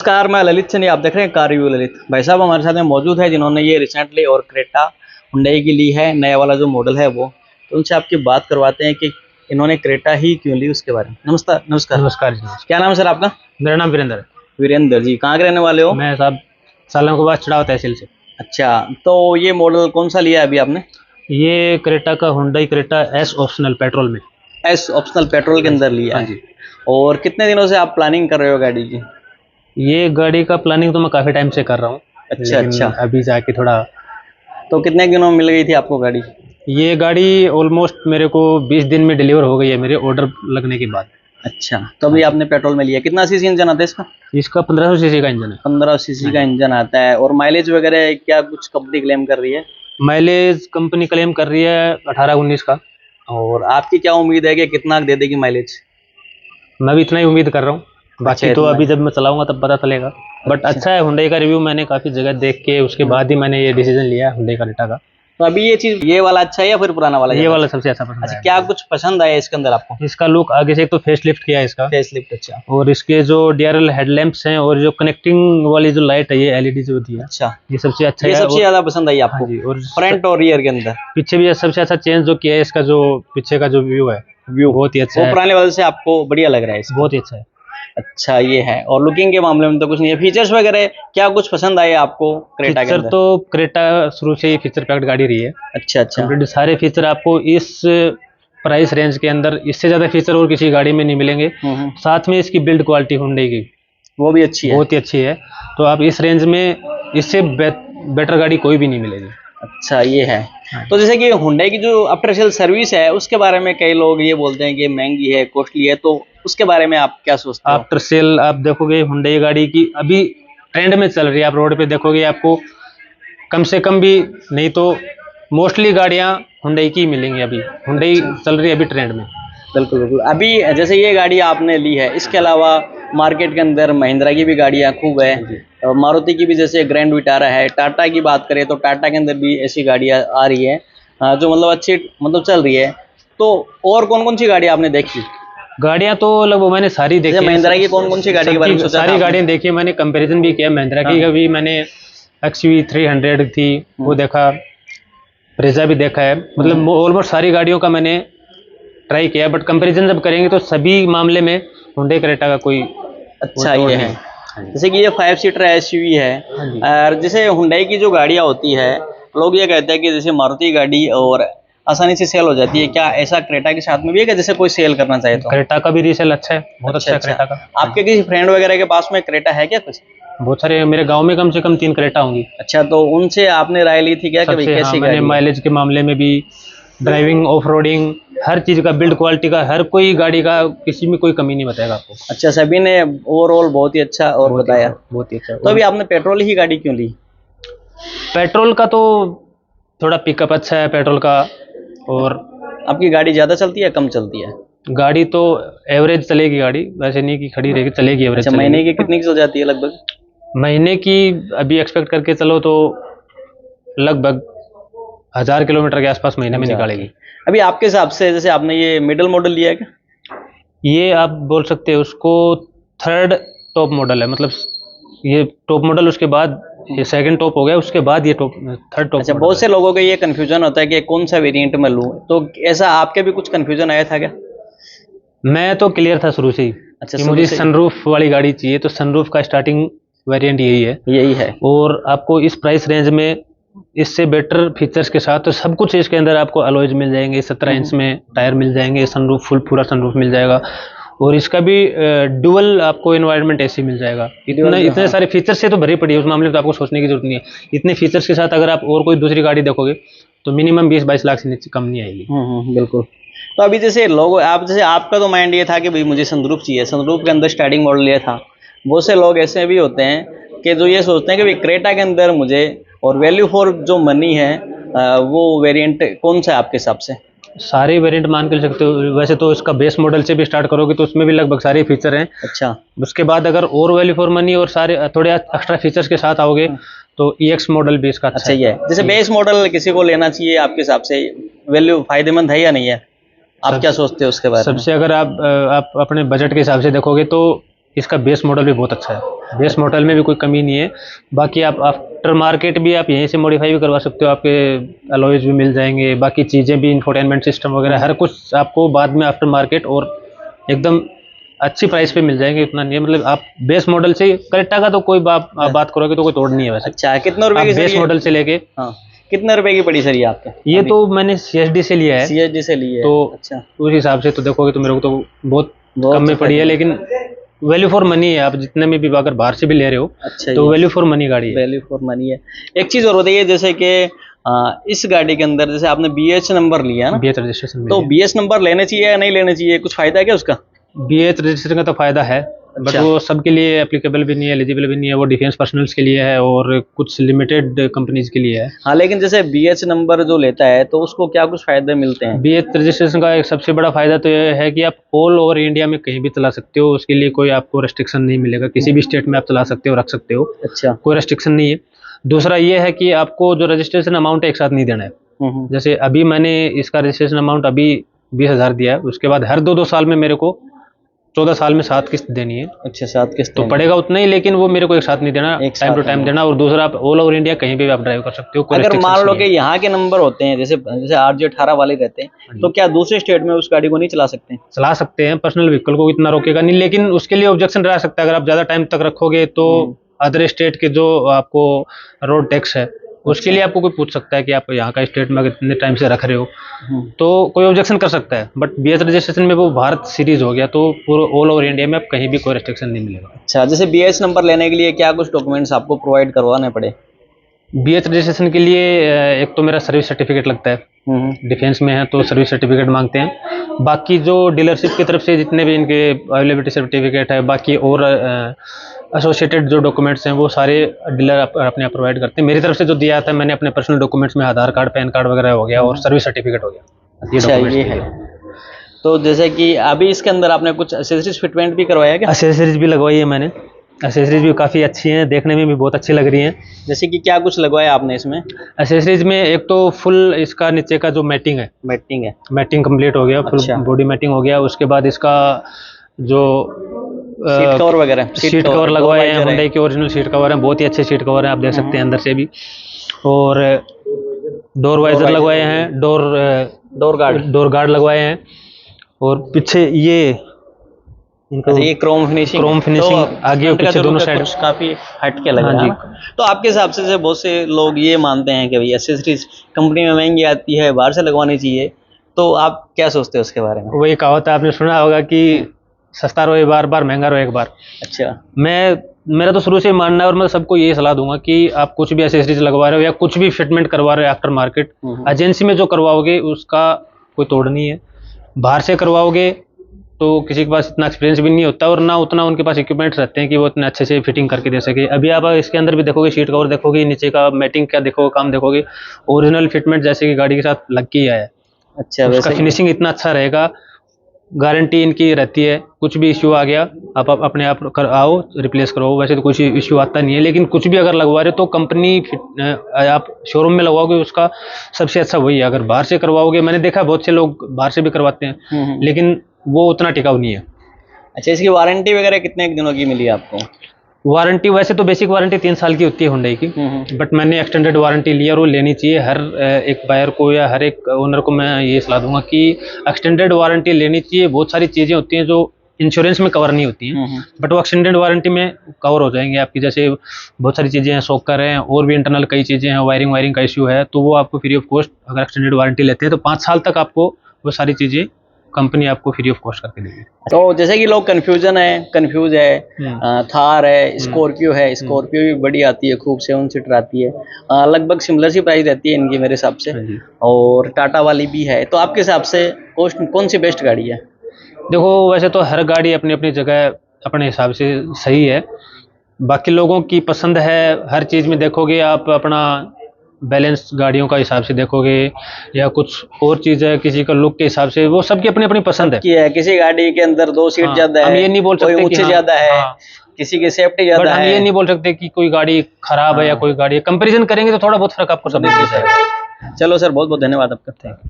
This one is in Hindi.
नमस्कार, मैं ललित चंद, आप देख रहे हैं कार रिव्यू ललित। भाई साहब हमारे साथ में मौजूद है जिन्होंने ये रिसेंटली और क्रेटा हुंडई की ली है, नया वाला जो मॉडल है वो। तो उनसे आपकी बात करवाते हैं कि इन्होंने क्रेटा ही क्यों ली, उसके बारे में। नमस्कार नमस्कार। नमस्कार जी, नमस्कार। क्या नाम है सर आपका? मेरा नाम वीरेंद्र है। वीरेंद्र जी, कहाँ के रहने वाले हो? मैं साहब सालों के बाद चढ़ाव तहसील से। अच्छा, तो ये मॉडल कौन सा लिया है अभी आपने? ये क्रेटा का Hyundai Creta S optional petrol में। एस ऑप्शनल पेट्रोल के अंदर लिया हाँ है। जी। और कितने दिनों से आप प्लानिंग कर रहे हो गाड़ी की? ये गाड़ी का प्लानिंग तो मैं काफ़ी टाइम से कर रहा हूँ, अच्छा लेकिन अच्छा। अभी जाके थोड़ा। तो कितने दिनों में मिल गई थी आपको गाड़ी? ये गाड़ी ऑलमोस्ट मेरे को 20 दिन में डिलीवर हो गई है मेरे ऑर्डर लगने के बाद। अच्छा, तो अभी आपने पेट्रोल में लिया। कितना सीसी इंजन आता है इसका? इसका 1500 सीसी का इंजन है। 15 सीसी का इंजन आता है। और माइलेज वगैरह क्या कुछ कंपनी क्लेम कर रही है? माइलेज कंपनी क्लेम कर रही है 18-19 का। और आपकी क्या उम्मीद है कि कितना दे देगी माइलेज? मैं भी इतना ही उम्मीद कर रहा हूँ, बाकी अच्छा, तो इतना अभी जब मैं चलाऊंगा तब पता चलेगा। बट अच्छा है, हुंडई का रिव्यू मैंने काफ़ी जगह देख के उसके बाद ही मैंने ये डिसीजन लिया है हुंडई क्रेटा का। तो अभी ये वाला अच्छा है या फिर पुराना वाला ये ज्यादा वाला अच्छा? सबसे अच्छा पसंद अच्छा, आया क्या मुझे। कुछ पसंद आया इसके अंदर आपको? इसका लुक आगे से एक तो फेस लिफ्ट किया है इसका, फेसलिफ्ट, अच्छा। और इसके जो डीआरएल हेडलैम्प्स हैं और जो कनेक्टिंग वाली जो लाइट है ये एलईडी जो होती है, अच्छा, ये सबसे अच्छा ये है। सबसे और ज्यादा पसंद आई हाँ आपको? जी, और फ्रंट और रियर के अंदर? पीछे भी सबसे अच्छा चेंज जो किया है इसका, जो पीछे का जो व्यू है व्यू बहुत ही अच्छा वो है। पुराने वाले से आपको बढ़िया लग रहा है इसका? बहुत ही अच्छा है। अच्छा, ये है। और लुकिंग के मामले में तो कुछ नहीं है। फीचर्स वगैरह क्या कुछ पसंद आए आपको क्रेटा के फीचर अंदर? तो क्रेटा शुरू से ही फीचर पैक्ड गाड़ी रही है। अच्छा अच्छा। कंप्लीट सारे फीचर आपको इस प्राइस रेंज के अंदर इससे ज़्यादा फीचर और किसी गाड़ी में नहीं मिलेंगे। साथ में इसकी बिल्ड क्वालिटी हुंडई की वो भी अच्छी है। बहुत ही अच्छी है। तो आप इस रेंज में इससे बेटर गाड़ी कोई भी नहीं मिलेगी। अच्छा, ये है। हाँ। तो जैसे कि हुंडई की जो आफ्टर सेल सर्विस है उसके बारे में कई लोग ये बोलते हैं कि महंगी है, कॉस्टली है, तो उसके बारे में आप क्या सोचते हो? आफ्टर सेल आप देखोगे हुंडई गाड़ी की अभी ट्रेंड में चल रही है, आप रोड पे देखोगे आपको कम से कम भी नहीं तो मोस्टली गाड़ियां हुंडई की मिलेंगी। अभी हुंडई चल रही है अभी ट्रेंड में। बिल्कुल बिल्कुल। अभी जैसे ये गाड़ी आपने ली है, इसके अलावा मार्केट के अंदर महिंद्रा की भी गाड़ियां खूब है, और मारुति की भी, जैसे ग्रैंड विटारा है। टाटा की बात करें तो टाटा के अंदर भी ऐसी गाड़ियां आ रही है जो मतलब अच्छी मतलब चल रही है। तो और कौन कौन सी गाड़ी आपने देखी? गाड़ियां तो लगभग मैंने सारी देखी जैसे है। महिंद्रा की कौन कौन सी गाड़ी के बारे में सोचा था सारी आपने? गाड़ियां देखी है मैंने, कंपैरिजन भी किया। महिंद्रा की हाँ। कभी मैंने एक्सयूवी 300 थी वो देखा, ब्रेजा भी देखा है, मतलब ऑलमोस्ट सारी गाड़ियों का मैंने ट्राई किया। बट कंपैरिजन जब करेंगे तो सभी मामले में हुंडई क्रेटा का कोई अच्छा, तोड़ ये नहीं। है। हाँ जी। जैसे कि ये 5 सीटर एसयूवी है। हाँ जी। और जैसे हुंडई की जो गाड़ियां होती है, लोग ये कहते हैं कि जैसे मारुति गाड़ी और आसानी से सेल हो जाती है, क्या ऐसा क्रेटा के साथ में भी है कि जैसे कोई सेल करना चाहे तो? क्रेटा का भी रीसेल अच्छा है, बहुत अच्छा है क्रेटा का। आपके किसी फ्रेंड वगैरह के पास में क्रेटा है क्या कुछ? बहुत सारे मेरे गांव में कम से कम 3 क्रेटा होंगी। अच्छा, तो उनसे आपने राय ली थी क्या कि भाई सबसे हाँ, कैसी मैंने गाड़ी है? माइलेज के मामले में भी, ड्राइविंग, ऑफ रोडिंग, हर चीज़ का, बिल्ड क्वालिटी का, हर कोई गाड़ी का किसी में कोई कमी नहीं बताएगा आपको। अच्छा, सभी ने ओवरऑल बहुत ही अच्छा और बताया। बहुत ही अच्छा। तो अभी आपने पेट्रोल ही गाड़ी क्यों ली? पेट्रोल का तो थोड़ा पिकअप अच्छा है पेट्रोल का। और आपकी गाड़ी ज्यादा चलती है कम चलती है? गाड़ी तो एवरेज चलेगी गाड़ी, वैसे नहीं कि खड़ी रहेगी, चलेगी, एवरेज अच्छा, महीने चलेगी। की कितनी की हो जाती है लगभग? महीने की अभी एक्सपेक्ट करके चलो तो लगभग 1000 किलोमीटर के आसपास महीने में निकालेगी। अभी आपके हिसाब से, जैसे आपने ये मिडिल मॉडल लिया है क्या? ये आप बोल सकते हो उसको थर्ड टॉप मॉडल है, मतलब ये टॉप मॉडल, उसके बाद ये सेकंड टॉप हो गया, उसके बाद ये टॉप थर्ड टॉप। अच्छा, बहुत से लोगों का ये कंफ्यूजन होता है कि कौन सा वेरिएंट में लूं, तो ऐसा आपके भी कुछ कंफ्यूजन आया था क्या? मैं तो क्लियर था शुरू से ही अच्छा, कि शुरू मुझे से ही? सनरूफ वाली गाड़ी चाहिए, तो सनरूफ का स्टार्टिंग वेरिएंट यही है। यही है। और आपको इस प्राइस रेंज में इससे बेटर फीचर्स के साथ तो सब कुछ इसके अंदर आपको अलॉयज मिल जाएंगे, 17 इंच में टायर मिल जाएंगे, सनरूफ पूरा सनरूफ मिल जाएगा, और इसका भी डुअल आपको एनवायरनमेंट एसी मिल जाएगा। इतने सारे फीचर से तो भरी पड़ी है, उस मामले में तो आपको सोचने की जरूरत नहीं है। इतने फीचर्स के साथ अगर आप और कोई दूसरी गाड़ी देखोगे तो मिनिमम 20-22 लाख से नीचे कम नहीं आएगी। बिल्कुल। तो अभी जैसे लोग, आप जैसे आपका तो माइंड ये था कि भाई मुझे सनरूफ चाहिए, सनरूफ के अंदर स्टार्टिंग मॉडल लिया था। बहुत से लोग ऐसे भी होते हैं कि जो ये सोचते हैं कि भाई क्रेटा के अंदर मुझे, और वैल्यू फॉर जो मनी है वो वेरिएंट कौन सा है आपके हिसाब से? सारे वेरिएंट मान के चल सकते हो। वैसे तो इसका बेस मॉडल से भी स्टार्ट करोगे तो उसमें भी लगभग सारे फीचर हैं। अच्छा। उसके बाद अगर और वैल्यू फॉर मनी और सारे थोड़े एक्स्ट्रा फीचर्स के साथ आओगे तो EX मॉडल भी इसका अच्छा ये है। जैसे बेस मॉडल किसी को लेना चाहिए आपके हिसाब से, वैल्यू फायदेमंद है या नहीं है? आप क्या सोचते हो उसके बारे में? सबसे अगर आप अपने बजट के हिसाब से देखोगे तो इसका बेस मॉडल भी बहुत अच्छा है, बेस मॉडल में भी कोई कमी नहीं है। बाकी आप आफ्टर मार्केट भी आप यहीं से मॉडिफाई भी करवा सकते हो, आपके अलॉयज भी मिल जाएंगे, बाकी चीज़ें भी, इंफोटेनमेंट सिस्टम वगैरह हर कुछ आपको बाद में आफ्टर मार्केट और एकदम अच्छी प्राइस पे मिल जाएंगे। उतना नहीं है, मतलब आप बेस मॉडल से क्रेटा का तो कोई आप बात करोगे तो कोई तोड़ नहीं है वैसे। अच्छा, कितने रुपए की बेस मॉडल से लेके हाँ, कितने रुपए की पड़ी सर ये आपके? ये तो मैंने CSD से लिया है, CSD से ली है तो अच्छा, उस हिसाब से तो देखोगे तो मेरे को तो बहुत बहुत कम में अच्छा पड़ी है, है। लेकिन वैल्यू फॉर मनी है। आप जितने में भी अगर बाहर से भी ले रहे हो अच्छा, तो वैल्यू फॉर मनी गाड़ी है। वैल्यू फॉर मनी है। एक चीज और बताइए, जैसे कि इस गाड़ी के अंदर जैसे आपने BH नंबर लिया है ना, BH रजिस्ट्रेशन तो BH नंबर लेने चाहिए या नहीं लेने चाहिए, कुछ फायदा है क्या उसका? BH रजिस्ट्रेशन का तो फायदा है, बट अच्छा। वो सबके लिए एप्लीकेबल भी नहीं है, एलिजिबल भी नहीं है। वो डिफेंस पर्सनल्स के लिए है और कुछ लिमिटेड कंपनीज के लिए है। हाँ, लेकिन जैसे BH नंबर जो लेता है तो उसको क्या कुछ फायदे मिलते हैं? BH रजिस्ट्रेशन का एक सबसे बड़ा फायदा तो ये है कि आप ऑल ओवर इंडिया में कहीं भी चला सकते हो, उसके लिए कोई आपको रेस्ट्रिक्शन नहीं मिलेगा, किसी भी स्टेट में आप चला सकते हो, रख सकते हो, अच्छा। कोई रेस्ट्रिक्शन नहीं है। दूसरा ये है कि आपको जो रजिस्ट्रेशन अमाउंट है एक साथ नहीं देना है। जैसे अभी मैंने इसका रजिस्ट्रेशन अमाउंट अभी 20,000 दिया है, उसके बाद हर 2-2 साल में मेरे को 14 साल में 7 किस्त देनी है। अच्छा, 7 किस्त तो पड़ेगा उतना ही, लेकिन वो मेरे को एक साथ नहीं देना, टाइम टू टाइम देना। और दूसरा, आप ऑल ओवर इंडिया कहीं पे भी आप ड्राइव कर सकते हो, कोई अगर restrictions मान लो नहीं कि है। यहाँ के नंबर होते हैं, जैसे जैसे RJ18 वाले रहते हैं, तो क्या दूसरे स्टेट में उस गाड़ी को नहीं चला सकते? चला सकते हैं, पर्सनल व्हीकल को इतना रोकेगा नहीं, लेकिन उसके लिए ऑब्जेक्शन रह सकता है। अगर आप ज्यादा टाइम तक रखोगे तो अदर स्टेट के जो आपको रोड टैक्स है उसके लिए आपको कोई पूछ सकता है कि आप यहाँ का स्टेट में अगर इतने टाइम से रख रहे हो, तो कोई ऑब्जेक्शन कर सकता है। बट BH रजिस्ट्रेशन में वो भारत सीरीज हो गया, तो पूरे ऑल ओवर इंडिया में आप कहीं भी कोई रेस्ट्रिक्शन नहीं मिलेगा। अच्छा, जैसे BH नंबर लेने के लिए क्या कुछ डॉक्यूमेंट्स आपको प्रोवाइड करवाने पड़े? BH रजिस्ट्रेशन के लिए एक तो मेरा सर्विस सर्टिफिकेट लगता है, डिफेंस में है तो सर्विस सर्टिफिकेट मांगते हैं। बाकी जो डीलरशिप की तरफ से जितने भी इनके अवेलेबिलिटी सर्टिफिकेट है, बाकी और एसोसिएटेड जो डॉक्यूमेंट्स हैं वो सारे डीलर अपने आप प्रोवाइड करते हैं। मेरी तरफ से जो दिया था मैंने अपने पर्सनल डॉक्यूमेंट्स में आधार कार्ड, पैन कार्ड वगैरह हो गया और सर्विस सर्टिफिकेट हो गया। अच्छा, ये है। तो जैसे कि अभी इसके अंदर आपने कुछ एक्सेसरीज फिटमेंट भी करवाया क्या? एक्सेसरीज भी लगवाई है मैंने, एक्सेसरीज भी काफ़ी अच्छी हैं, देखने में भी बहुत अच्छी लग रही हैं। जैसे कि क्या कुछ लगवाया आपने इसमें? एक्सेसरीज में एक तो फुल इसका नीचे का जो मैटिंग है, मैटिंग है, मैटिंग कंप्लीट हो गया, फुल अच्छा। बॉडी मैटिंग हो गया। उसके बाद इसका जो सीट कवर वगैरह, सीट कवर लगवाए हैं, हुंडई के ओरिजिनल सीट कवर हैं, बहुत ही अच्छे सीट कवर हैं, आप देख सकते हैं अंदर से भी। और डोर वाइजर लगवाए हैं, डोर गार्ड लगवाए हैं। और पीछे ये इनको ये क्रोम फिनिशिंग आगे और पीछे दोनों साइड काफी हट के लग रहा है ना? तो आपके हिसाब से बहुत से लोग ये मानते हैं कि भाई एक्सेसरीज कंपनी में महंगी आती है, बाहर से लगवानी चाहिए, तो आप क्या सोचते हो उसके बारे में? वही कहावत आपने सुना होगा कि सस्ता रहो बार बार, महंगा रहो एक बार। अच्छा, मेरा तो शुरू से मानना है और मैं सबको ये सलाह दूंगा कि आप कुछ भी एक्सेसरीज लगवा रहे हो या कुछ भी फिटमेंट करवा रहे हो आफ्टर मार्केट, एजेंसी में जो करवाओगे उसका कोई तोड़ नहीं है। बाहर से करवाओगे तो किसी के पास इतना एक्सपीरियंस भी नहीं होता और ना उतना उनके पास इक्विपमेंट्स रहते हैं कि वो इतने अच्छे से फिटिंग करके दे सके। अभी आप इसके अंदर भी देखोगे, सीट कवर देखोगे, नीचे का मैटिंग क्या देखोगे, काम देखोगे, ओरिजिनल फिटमेंट जैसे कि गाड़ी के साथ लग के ही आया है। अच्छा, उसका फिनिशिंग इतना अच्छा रहेगा, गारंटी इनकी रहती है। कुछ भी इश्यू आ गया आप अपने आप आओ रिप्लेस करो, वैसे तो कुछ इश्यू आता नहीं है, लेकिन कुछ भी अगर लगवा रहे हो तो कंपनी आप शोरूम में लगवाओगे उसका सबसे अच्छा वही है। अगर बाहर से करवाओगे, मैंने देखा बहुत से लोग बाहर से भी करवाते हैं लेकिन वो उतना टिकाऊ नहीं है। अच्छा, इसकी वारंटी वगैरह कितने दिनों की मिली आपको? वारंटी वैसे तो बेसिक वारंटी 3 साल की होती है हुंडई की, बट मैंने एक्सटेंडेड वारंटी लिया और वो लेनी चाहिए हर एक बायर को या हर एक ओनर को। मैं ये सलाह दूंगा कि एक्सटेंडेड वारंटी लेनी चाहिए। बहुत सारी चीज़ें होती हैं जो इंश्योरेंस में कवर नहीं होती हैं, बट वो एक्सटेंडेड वारंटी में कवर हो जाएंगे आपकी। जैसे बहुत सारी चीज़ें हैं, शॉकर हैं और भी इंटरनल कई चीज़ें हैं, वायरिंग का इश्यू है, तो वो आपको फ्री ऑफ कॉस्ट अगर एक्सटेंडेड वारंटी लेते हैं तो 5 साल तक आपको वो सारी चीज़ें कंपनी आपको फ्री ऑफ कॉस्ट करके देगी। तो जैसे कि लोग कंफ्यूज है, थार है, स्कॉर्पियो है, स्कॉर्पियो भी बड़ी आती है, खूब 7 सीटर आती है, लगभग सिमिलर सी प्राइस रहती है इनकी मेरे हिसाब से, और टाटा वाली भी है। तो आपके हिसाब से कौन सी बेस्ट गाड़ी है? देखो, वैसे तो हर गाड़ी अपनी अपनी जगह अपने हिसाब से सही है, बाकी लोगों की पसंद है। हर चीज़ में देखोगे आप अपना बैलेंस गाड़ियों का हिसाब से देखोगे या कुछ और चीज़ है, किसी का लुक के हिसाब से, वो सबकी अपनी अपनी पसंद है। किसी गाड़ी के अंदर 2 सीट ज्यादा है, हम ये नहीं बोल सकते कि ज्यादा है, किसी की सेफ्टी ज्यादा है। हम ये नहीं बोल सकते कि कोई गाड़ी खराब है या कोई गाड़ी, कंपैरिजन करेंगे तो थोड़ा बहुत फर्क आपको सब मिल जाएगा। चलो सर, बहुत बहुत धन्यवाद आपका।